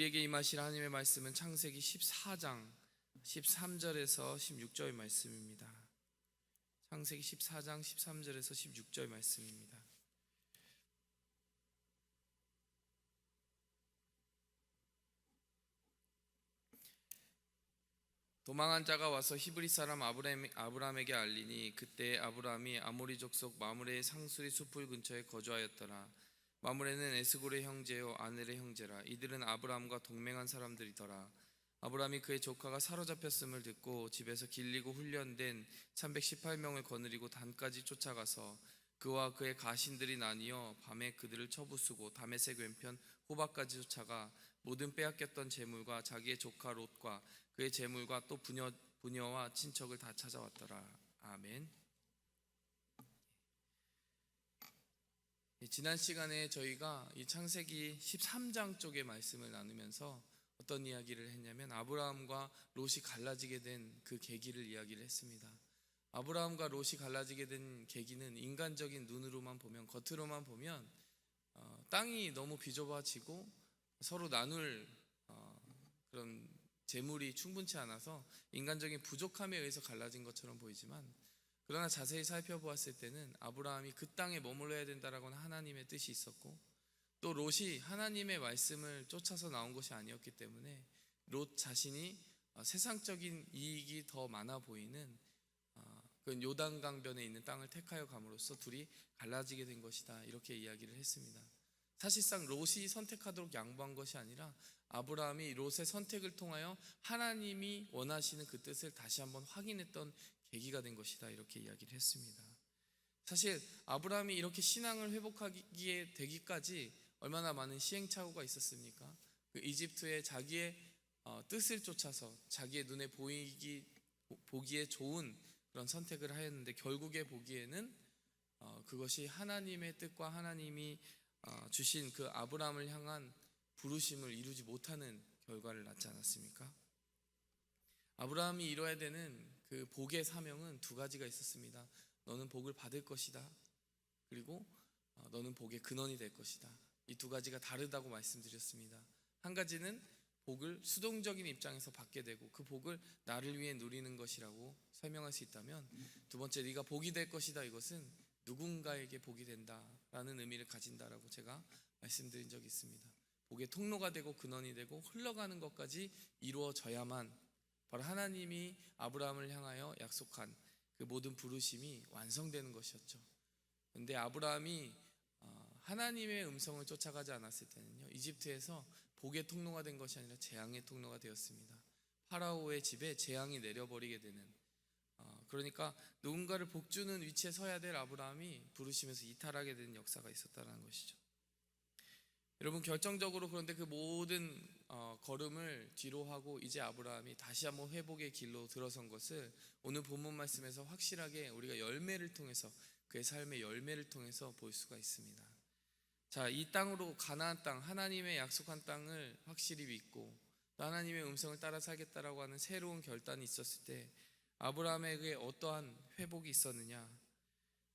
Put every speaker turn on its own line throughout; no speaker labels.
우리에게 임하실 하나님의 말씀은 창세기 14장 13절에서 16절 말씀입니다. 창세기 14장 13절에서 16절 말씀입니다. 도망한 자가 와서 히브리 사람 아브람에게 알리니 그때 아브람이 아모리 족속 마므레의 상수리 숲을 근처에 거주하였더라. 마므레는 에스골의 형제요 아넬의 형제라. 이들은 아브람과 동맹한 사람들이더라. 아브람이 그의 조카가 사로잡혔음을 듣고 집에서 길리고 훈련된 318명을 거느리고 단까지 쫓아가서 그와 그의 가신들이 나뉘어 밤에 그들을 쳐부수고 다메섹 왼편 호바까지 쫓아가 모든 빼앗겼던 재물과 자기의 조카 롯과 그의 재물과 또 부녀와 친척을 다 찾아왔더라. 아멘. 지난 시간에 저희가 이 창세기 13장 쪽의 말씀을 나누면서 어떤 이야기를 했냐면 아브라함과 롯이 갈라지게 된 그 계기를 이야기를 했습니다. 아브라함과 롯이 갈라지게 된 계기는 인간적인 눈으로만 보면, 겉으로만 보면 땅이 너무 비좁아지고 서로 나눌 그런 재물이 충분치 않아서 인간적인 부족함에 의해서 갈라진 것처럼 보이지만, 그러나 자세히 살펴보았을 때는 아브라함이 그 땅에 머물러야 된다라고는 하나님의 뜻이 있었고, 또 롯이 하나님의 말씀을 쫓아서 나온 것이 아니었기 때문에 롯 자신이 세상적인 이익이 더 많아 보이는 그 요단강변에 있는 땅을 택하여 감으로써 둘이 갈라지게 된 것이다, 이렇게 이야기를 했습니다. 사실상 롯이 선택하도록 양보한 것이 아니라 아브라함이 롯의 선택을 통하여 하나님이 원하시는 그 뜻을 다시 한번 확인했던 계기가 된 것이다, 이렇게 이야기를 했습니다. 사실 아브라함이 이렇게 신앙을 회복하기에 되기까지 얼마나 많은 시행착오가 있었습니까? 그 이집트의 자기의 뜻을 쫓아서 자기의 눈에 보기에 좋은 그런 선택을 하였는데, 결국에 보기에는 그것이 하나님의 뜻과 하나님이 주신 그 아브라함을 향한 부르심을 이루지 못하는 결과를 낳지 않았습니까? 아브라함이 이뤄야 되는 그 복의 사명은 두 가지가 있었습니다. 너는 복을 받을 것이다, 그리고 너는 복의 근원이 될 것이다. 이 두 가지가 다르다고 말씀드렸습니다. 한 가지는 복을 수동적인 입장에서 받게 되고 그 복을 나를 위해 누리는 것이라고 설명할 수 있다면, 두 번째, 네가 복이 될 것이다, 이것은 누군가에게 복이 된다라는 의미를 가진다라고 제가 말씀드린 적이 있습니다. 복의 통로가 되고 근원이 되고 흘러가는 것까지 이루어져야만 바로 하나님이 아브라함을 향하여 약속한 그 모든 부르심이 완성되는 것이었죠. 그런데 아브라함이 하나님의 음성을 쫓아가지 않았을 때는요, 이집트에서 복의 통로가 된 것이 아니라 재앙의 통로가 되었습니다. 파라오의 집에 재앙이 내려버리게 되는, 그러니까 누군가를 복주는 위치에 서야 될 아브라함이 부르심에서 이탈하게 되는 역사가 있었다는 것이죠. 여러분, 결정적으로 그런데 그 모든 걸음을 뒤로 하고 이제 아브라함이 다시 한번 회복의 길로 들어선 것을 오늘 본문 말씀에서 확실하게 우리가 열매를 통해서, 그의 삶의 열매를 통해서 볼 수가 있습니다. 자, 이 땅으로, 가나안 땅, 하나님의 약속한 땅을 확실히 믿고 또 하나님의 음성을 따라 살겠다라고 하는 새로운 결단이 있었을 때 아브라함에게 어떠한 회복이 있었느냐,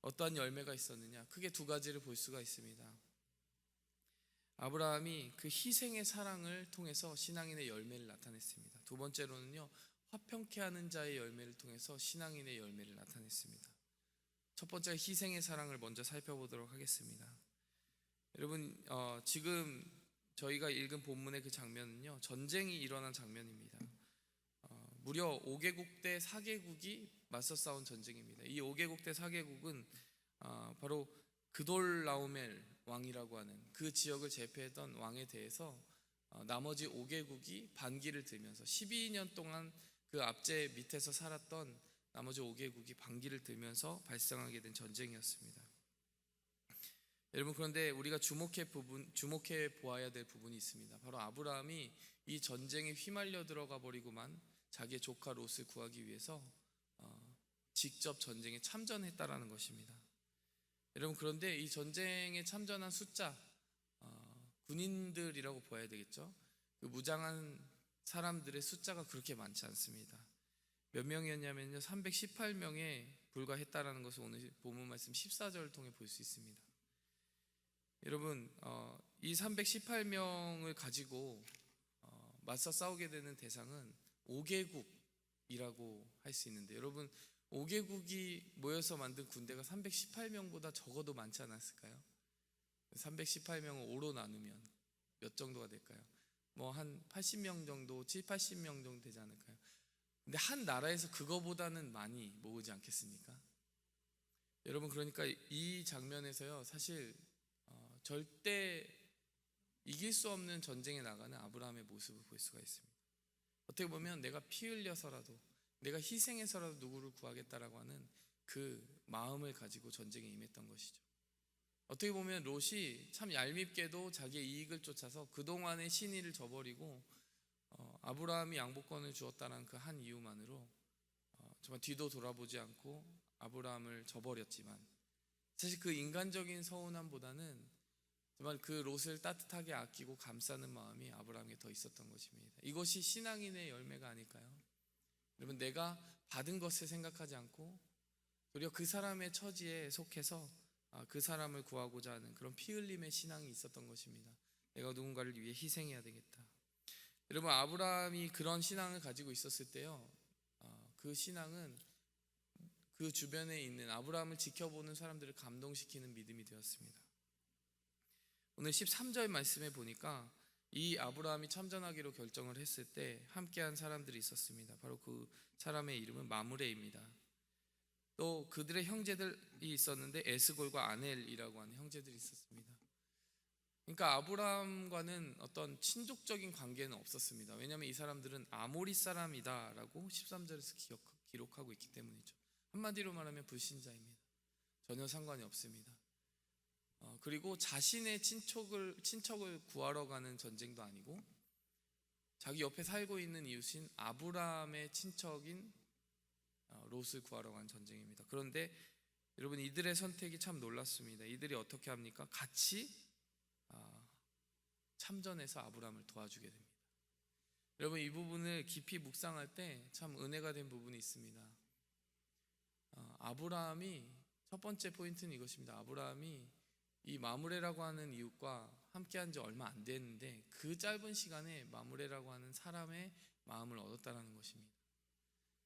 어떠한 열매가 있었느냐, 크게 두 가지를 볼 수가 있습니다. 아브라함이 그 희생의 사랑을 통해서 신앙인의 열매를 나타냈습니다. 두 번째로는요, 화평케 하는 자의 열매를 통해서 신앙인의 열매를 나타냈습니다. 첫 번째, 희생의 사랑을 먼저 살펴보도록 하겠습니다. 여러분, 지금 저희가 읽은 본문의 그 장면은요, 전쟁이 일어난 장면입니다. 무려 5개국 대 4개국이 맞서 싸운 전쟁입니다. 이 5개국 대 4개국은 바로 그돌라오멜 왕이라고 하는 그 지역을 제패했던 왕에 대해서 나머지 5개국이 반기를 들면서 12년 동안 그 압제 밑에서 살았던 나머지 5개국이 반기를 들면서 발생하게 된 전쟁이었습니다. 여러분, 그런데 우리가 주목해 보아야 될 부분이 있습니다. 바로 아브라함이 이 전쟁에 휘말려 들어가 버리고만 자기의 조카 롯을 구하기 위해서 직접 전쟁에 참전했다라는 것입니다. 여러분, 그런데 이 전쟁에 참전한 숫자, 군인들이라고 보아야 되겠죠. 그 무장한 사람들의 숫자가 그렇게 많지 않습니다. 몇 명이었냐면요, 318명에 불과했다라는 것을 오늘 본문 말씀 14절을 통해 볼 수 있습니다. 여러분, 이 318명을 가지고 맞서 싸우게 되는 대상은 5개국이라고 할 수 있는데, 여러분 5개국이 모여서 만든 군대가 318명보다 적어도 많지 않았을까요? 318명을 5로 나누면 몇 정도가 될까요? 뭐 한 80명 정도, 7, 80명 정도 되지 않을까요? 근데 한 나라에서 그거보다는 많이 모으지 않겠습니까? 여러분, 그러니까 이 장면에서요, 사실 절대 이길 수 없는 전쟁에 나가는 아브라함의 모습을 볼 수가 있습니다. 어떻게 보면 내가 피 흘려서라도, 내가 희생해서라도 누구를 구하겠다라고 하는 그 마음을 가지고 전쟁에 임했던 것이죠. 어떻게 보면 롯이 참 얄밉게도 자기의 이익을 쫓아서 그동안의 신의를 저버리고 아브라함이 양보권을 주었다는 그 한 이유만으로 정말 뒤도 돌아보지 않고 아브라함을 저버렸지만, 사실 그 인간적인 서운함보다는 정말 그 롯을 따뜻하게 아끼고 감싸는 마음이 아브라함에 더 있었던 것입니다. 이것이 신앙인의 열매가 아닐까요? 여러분, 내가 받은 것을 생각하지 않고 도리어 그 사람의 처지에 속해서 그 사람을 구하고자 하는 그런 피 흘림의 신앙이 있었던 것입니다. 내가 누군가를 위해 희생해야 되겠다. 여러분, 아브라함이 그런 신앙을 가지고 있었을 때요, 그 신앙은 그 주변에 있는 아브라함을 지켜보는 사람들을 감동시키는 믿음이 되었습니다. 오늘 13절 말씀에 보니까 이 아브라함이 참전하기로 결정을 했을 때 함께한 사람들이 있었습니다. 바로 그 사람의 이름은 마므레입니다. 또 그들의 형제들이 있었는데 에스골과 아넬이라고 하는 형제들이 있었습니다. 그러니까 아브라함과는 어떤 친족적인 관계는 없었습니다. 왜냐하면 이 사람들은 아모리 사람이다라고 13절에서 기록하고 있기 때문이죠. 한마디로 말하면 불신자입니다. 전혀 상관이 없습니다. 그리고 자신의 친척을 구하러 가는 전쟁도 아니고, 자기 옆에 살고 있는 이웃인 아브라함의 친척인 롯을 구하러 간 전쟁입니다. 그런데 여러분, 이들의 선택이 참 놀랐습니다. 이들이 어떻게 합니까? 같이 참전해서 아브라함을 도와주게 됩니다. 여러분, 이 부분을 깊이 묵상할 때 참 은혜가 된 부분이 있습니다. 아브라함이, 첫 번째 포인트는 이것입니다. 아브라함이 이 마므레라고 하는 이웃과 함께한 지 얼마 안 됐는데 그 짧은 시간에 마므레라고 하는 사람의 마음을 얻었다는 것입니다.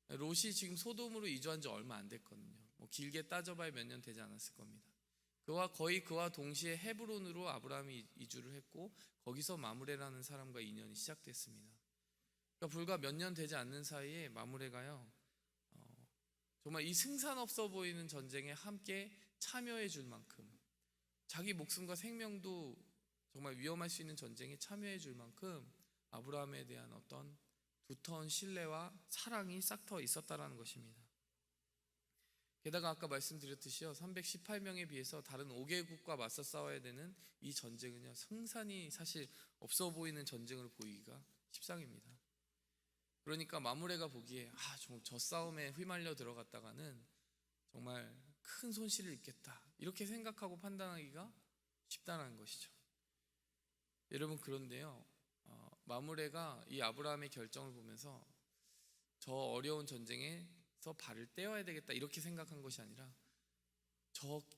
롯이 지금 소돔으로 이주한 지 얼마 안 됐거든요. 길게 따져봐야 몇 년 되지 않았을 겁니다. 그와 동시에 헤브론으로 아브라함이 이주를 했고, 거기서 마므레라는 사람과 인연이 시작됐습니다. 그러니까 불과 몇 년 되지 않는 사이에 마므레가요, 정말 이 승산 없어 보이는 전쟁에 함께 참여해 줄 만큼, 자기 목숨과 생명도 정말 위험할 수 있는 전쟁에 참여해 줄 만큼 아브라함에 대한 어떤 두터운 신뢰와 사랑이 싹터 있었다라는 것입니다. 게다가 아까 말씀드렸듯이요, 318명에 비해서 다른 5개국과 맞서 싸워야 되는 이 전쟁은요, 승산이 사실 없어 보이는 전쟁으로 보이기가 십상입니다. 그러니까 마므레가 보기에 저 싸움에 휘말려 들어갔다가는 정말 큰 손실을 입겠다, 이렇게 생각하고 판단하기가 쉽다는 것이죠. 여러분, 그런데요, 마므레가 이 아브라함의 결정을 보면서 저 어려운 전쟁에서 발을 떼어야 되겠다, 이렇게 생각한 것이 아니라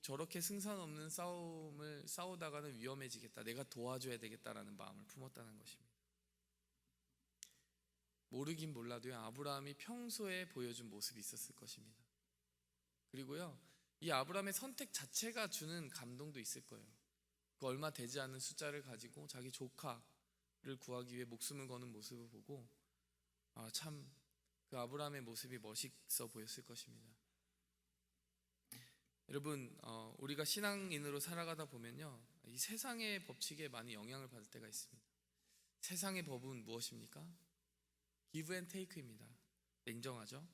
저렇게 승산 없는 싸움을 싸우다가는 위험해지겠다, 내가 도와줘야 되겠다라는 마음을 품었다는 것입니다. 모르긴 몰라도요, 아브라함이 평소에 보여준 모습이 있었을 것입니다. 그리고요, 이 아브라함의 선택 자체가 주는 감동도 있을 거예요. 그 얼마 되지 않은 숫자를 가지고 자기 조카를 구하기 위해 목숨을 거는 모습을 보고 참 그 아브라함의 모습이 멋있어 보였을 것입니다. 여러분, 우리가 신앙인으로 살아가다 보면요, 이 세상의 법칙에 많이 영향을 받을 때가 있습니다. 세상의 법은 무엇입니까? give and take입니다. 냉정하죠?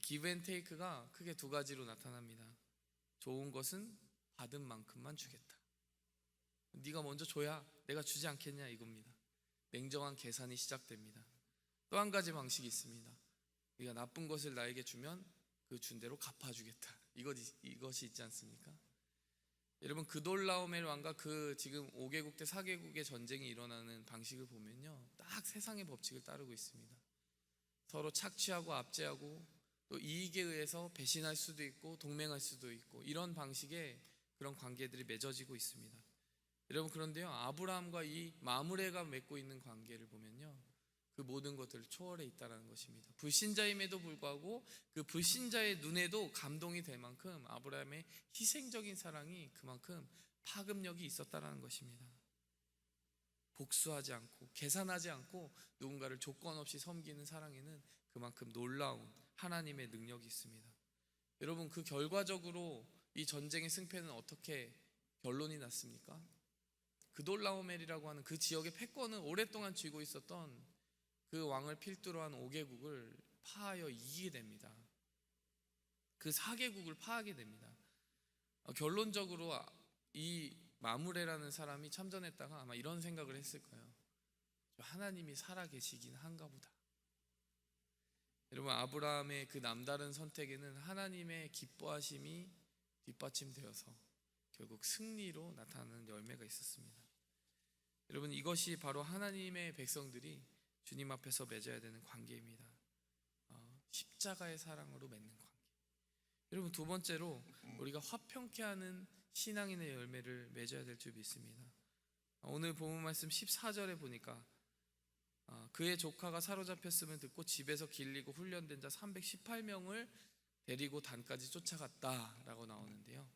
give and take가 크게 두 가지로 나타납니다. 좋은 것은 받은 만큼만 주겠다. 네가 먼저 줘야 내가 주지 않겠냐, 이겁니다. 냉정한 계산이 시작됩니다. 또 한 가지 방식이 있습니다. 네가 나쁜 것을 나에게 주면 그 준 대로 갚아주겠다, 이것이 있지 않습니까? 여러분, 그돌라오멜 왕과 그 지금 5개국 대 4개국의 전쟁이 일어나는 방식을 보면요, 딱 세상의 법칙을 따르고 있습니다. 서로 착취하고 압제하고, 또 이익에 의해서 배신할 수도 있고 동맹할 수도 있고, 이런 방식의 그런 관계들이 맺어지고 있습니다. 여러분, 그런데요, 아브라함과 이 마므레가 맺고 있는 관계를 보면요, 그 모든 것들을 초월해 있다는 것입니다. 불신자임에도 불구하고 그 불신자의 눈에도 감동이 될 만큼 아브라함의 희생적인 사랑이 그만큼 파급력이 있었다는 것입니다. 복수하지 않고 계산하지 않고 누군가를 조건 없이 섬기는 사랑에는 그만큼 놀라운 하나님의 능력이 있습니다. 여러분, 그 결과적으로 이 전쟁의 승패는 어떻게 결론이 났습니까? 그돌라오멜이라고 하는 그 지역의 패권을 오랫동안 쥐고 있었던 그 왕을 필두로 한 5개국을 파하여 이기게 됩니다. 그 4개국을 파하게 됩니다. 결론적으로 이 마므레라는 사람이 참전했다가 아마 이런 생각을 했을 거예요. 하나님이 살아계시긴 한가 보다. 여러분, 아브라함의 그 남다른 선택에는 하나님의 기뻐하심이 뒷받침되어서 결국 승리로 나타나는 열매가 있었습니다. 여러분, 이것이 바로 하나님의 백성들이 주님 앞에서 맺어야 되는 관계입니다. 십자가의 사랑으로 맺는 관계. 여러분, 두 번째로 우리가 화평케 하는 신앙인의 열매를 맺어야 될 줄 믿습니다. 오늘 본문 말씀 14절에 보니까 그의 조카가 사로잡혔음을 듣고 집에서 길리고 훈련된 자 318명을 데리고 단까지 쫓아갔다라고 나오는데요.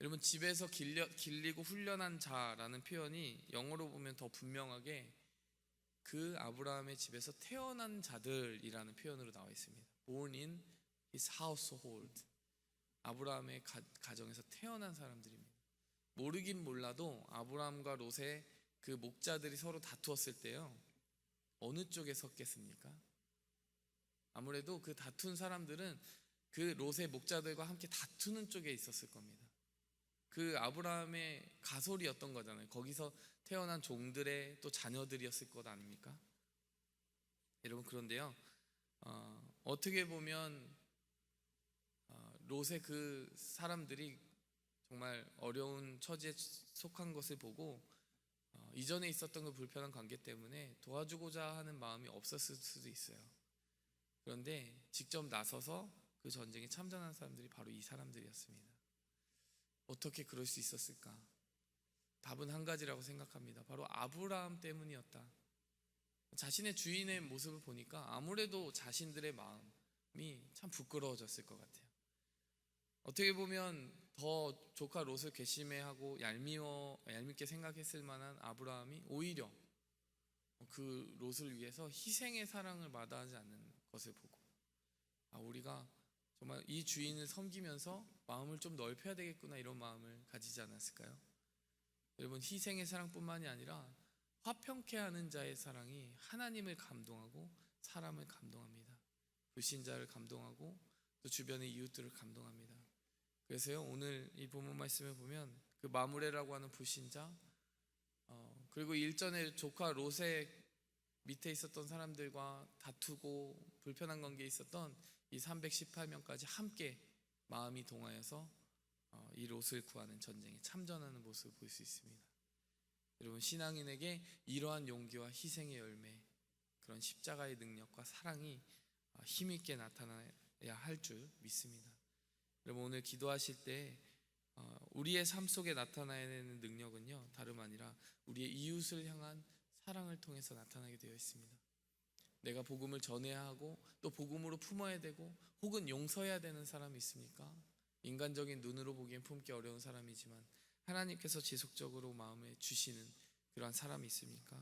여러분, 집에서 길리고 훈련한 자라는 표현이 영어로 보면 더 분명하게 그 아브라함의 집에서 태어난 자들이라는 표현으로 나와 있습니다. Born in his household. 아브라함의 가정에서 태어난 사람들입니다. 모르긴 몰라도 아브라함과 롯의 그 목자들이 서로 다투었을 때요, 어느 쪽에 섰겠습니까? 아무래도 그 다툰 사람들은 그 롯의 목자들과 함께 다투는 쪽에 있었을 겁니다. 그 아브라함의 가솔이었던 거잖아요. 거기서 태어난 종들의 또 자녀들이었을 것 아닙니까? 여러분, 그런데요, 어떻게 보면 롯의 그 사람들이 정말 어려운 처지에 속한 것을 보고 이전에 있었던 그 불편한 관계 때문에 도와주고자 하는 마음이 없었을 수도 있어요. 그런데 직접 나서서 그 전쟁에 참전한 사람들이 바로 이 사람들이었습니다. 어떻게 그럴 수 있었을까? 답은 한 가지라고 생각합니다. 바로 아브라함 때문이었다. 자신의 주인의 모습을 보니까 아무래도 자신들의 마음이 참 부끄러워졌을 것 같아요. 어떻게 보면 더 조카 롯을 괘씸해하고 얄밉게 생각했을 만한 아브라함이 오히려 그 롯을 위해서 희생의 사랑을 마다하지 않는 것을 보고, 우리가 정말 이 주인을 섬기면서 마음을 좀 넓혀야 되겠구나, 이런 마음을 가지지 않았을까요? 여러분, 희생의 사랑뿐만이 아니라 화평케 하는 자의 사랑이 하나님을 감동하고 사람을 감동합니다. 불신자를 감동하고 또 주변의 이웃들을 감동합니다. 그래서요, 오늘 이 본문 말씀을 보면 그 마므레라고 하는 불신자, 그리고 일전에 조카 롯의 밑에 있었던 사람들과 다투고 불편한 관계에 있었던 이 318명까지 함께 마음이 동하여서 이 롯을 구하는 전쟁에 참전하는 모습을 볼 수 있습니다. 여러분, 신앙인에게 이러한 용기와 희생의 열매, 그런 십자가의 능력과 사랑이 힘있게 나타나야 할 줄 믿습니다. 여러분, 오늘 기도하실 때 우리의 삶 속에 나타나야 되는 능력은요, 다름 아니라 우리의 이웃을 향한 사랑을 통해서 나타나게 되어 있습니다. 내가 복음을 전해야 하고 또 복음으로 품어야 되고 혹은 용서해야 되는 사람이 있습니까? 인간적인 눈으로 보기엔 품기 어려운 사람이지만 하나님께서 지속적으로 마음에 주시는 그러한 사람이 있습니까?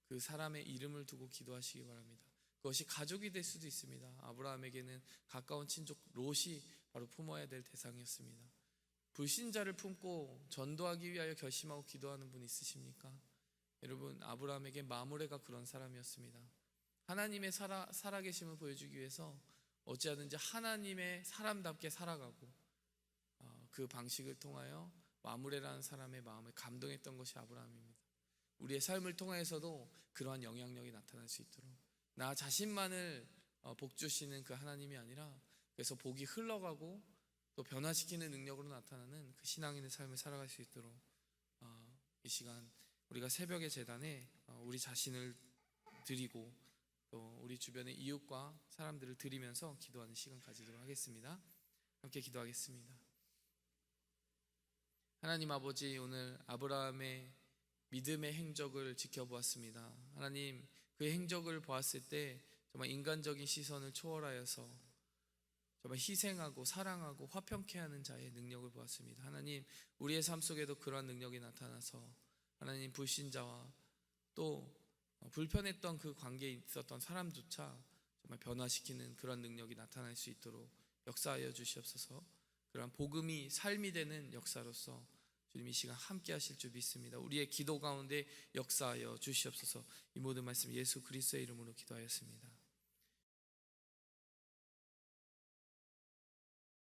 그 사람의 이름을 두고 기도하시기 바랍니다. 그것이 가족이 될 수도 있습니다. 아브라함에게는 가까운 친족 롯이 바로 품어야 될 대상이었습니다. 불신자를 품고 전도하기 위하여 결심하고 기도하는 분 있으십니까? 여러분, 아브라함에게 마므레가 그런 사람이었습니다. 하나님의 살아계심을 보여주기 위해서 어찌하든지 하나님의 사람답게 살아가고 그 방식을 통하여 마므레라는 사람의 마음을 감동했던 것이 아브라함입니다. 우리의 삶을 통해서도 그러한 영향력이 나타날 수 있도록, 나 자신만을 복 주시는 그 하나님이 아니라 그래서 복이 흘러가고 또 변화시키는 능력으로 나타나는 그 신앙인의 삶을 살아갈 수 있도록 이 시간 우리가 새벽의 제단에 우리 자신을 드리고 또 우리 주변의 이웃과 사람들을 드리면서 기도하는 시간 가지도록 하겠습니다. 함께 기도하겠습니다. 하나님 아버지, 오늘 아브라함의 믿음의 행적을 지켜보았습니다. 하나님, 그 행적을 보았을 때 정말 인간적인 시선을 초월하여서 정말 희생하고 사랑하고 화평케 하는 자의 능력을 보았습니다. 하나님, 우리의 삶 속에도 그러한 능력이 나타나서 하나님, 불신자와 또 불편했던 그 관계에 있었던 사람조차 정말 변화시키는 그런 능력이 나타날 수 있도록 역사하여 주시옵소서. 그러한 복음이 삶이 되는 역사로서 주님 이 시간 함께 하실 줄 믿습니다. 우리의 기도 가운데 역사하여 주시옵소서. 이 모든 말씀 예수 그리스도의 이름으로 기도하였습니다.